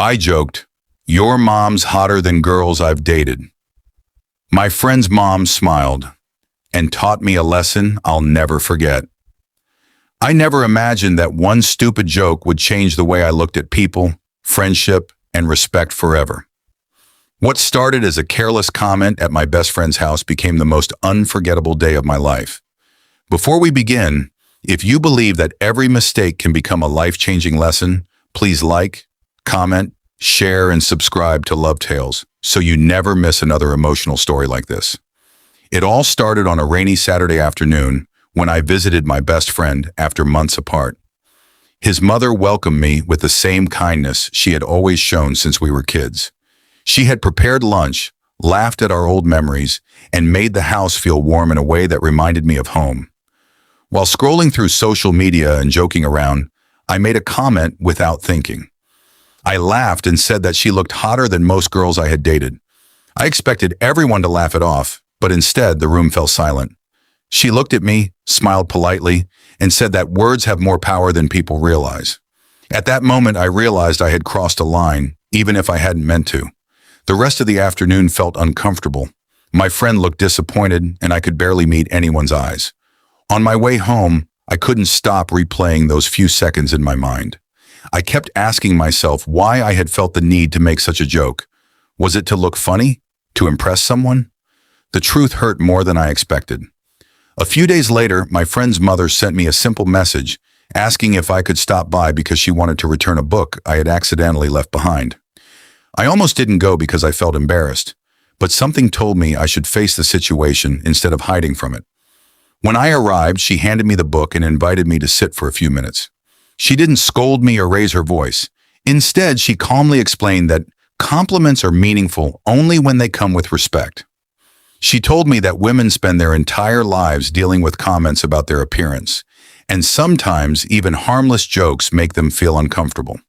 I joked, "Your mom's hotter than girls I've dated." My friend's mom smiled and taught me a lesson I'll never forget. I never imagined that one stupid joke would change the way I looked at people, friendship, and respect forever. What started as a careless comment at my best friend's house became the most unforgettable day of my life. Before we begin, if you believe that every mistake can become a life-changing lesson, please like, comment, share, and subscribe to Love Tales so you never miss another emotional story like this. It all started on a rainy Saturday afternoon when I visited my best friend after months apart. His mother welcomed me with the same kindness she had always shown since we were kids. She had prepared lunch, laughed at our old memories, and made the house feel warm in a way that reminded me of home. While scrolling through social media and joking around, I made a comment without thinking. I laughed and said that she looked hotter than most girls I had dated. I expected everyone to laugh it off, but instead the room fell silent. She looked at me, smiled politely, and said that words have more power than people realize. At that moment, I realized I had crossed a line, even if I hadn't meant to. The rest of the afternoon felt uncomfortable. My friend looked disappointed, and I could barely meet anyone's eyes. On my way home, I couldn't stop replaying those few seconds in my mind. I kept asking myself why I had felt the need to make such a joke. Was it to look funny? To impress someone? The truth hurt more than I expected. A few days later, my friend's mother sent me a simple message asking if I could stop by because she wanted to return a book I had accidentally left behind. I almost didn't go because I felt embarrassed, but something told me I should face the situation instead of hiding from it. When I arrived, she handed me the book and invited me to sit for a few minutes. She didn't scold me or raise her voice. Instead, she calmly explained that compliments are meaningful only when they come with respect. She told me that women spend their entire lives dealing with comments about their appearance, and sometimes even harmless jokes make them feel uncomfortable.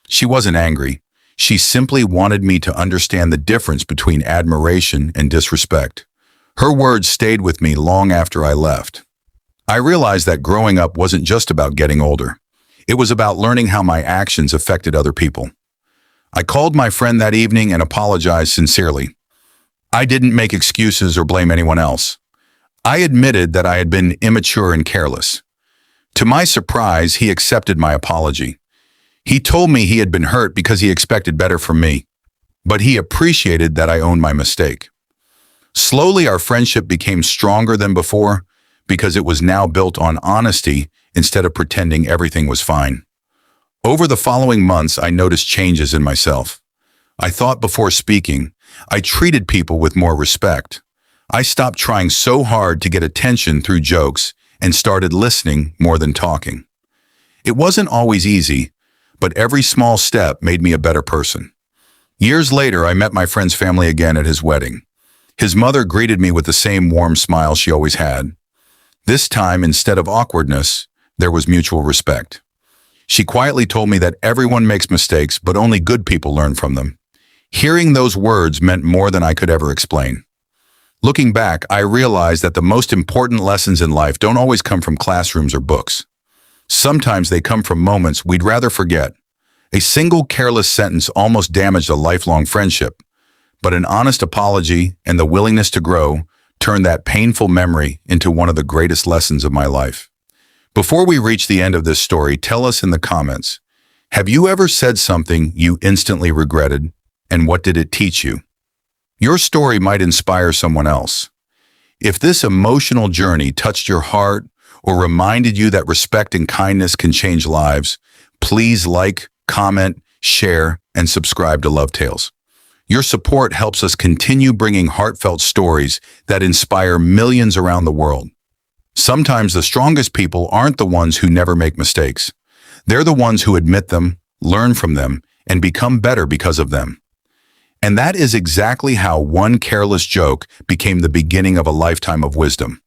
She wasn't angry. She simply wanted me to understand the difference between admiration and disrespect. Her words stayed with me long after I left. I realized that growing up wasn't just about getting older. It was about learning how my actions affected other people. I called my friend that evening and apologized sincerely. I didn't make excuses or blame anyone else. I admitted that I had been immature and careless. To my surprise, he accepted my apology. He told me he had been hurt because he expected better from me, but he appreciated that I owned my mistake. Slowly, our friendship became stronger than before because it was now built on honesty instead of pretending everything was fine. Over the following months, I noticed changes in myself. I thought before speaking. I treated people with more respect. I stopped trying so hard to get attention through jokes and started listening more than talking. It wasn't always easy, but every small step made me a better person. Years later, I met my friend's family again at his wedding. His mother greeted me with the same warm smile she always had. This time, instead of awkwardness, there was mutual respect. She quietly told me that everyone makes mistakes, but only good people learn from them. Hearing those words meant more than I could ever explain. Looking back, I realized that the most important lessons in life don't always come from classrooms or books. Sometimes they come from moments we'd rather forget. A single careless sentence almost damaged a lifelong friendship, but an honest apology and the willingness to grow turned that painful memory into one of the greatest lessons of my life. Before we reach the end of this story, tell us in the comments, have you ever said something you instantly regretted, and what did it teach you? Your story might inspire someone else. If this emotional journey touched your heart or reminded you that respect and kindness can change lives, please like, comment, share, and subscribe to Love Tales. Your support helps us continue bringing heartfelt stories that inspire millions around the world. Sometimes the strongest people aren't the ones who never make mistakes. They're the ones who admit them, learn from them, and become better because of them. And that is exactly how one careless joke became the beginning of a lifetime of wisdom.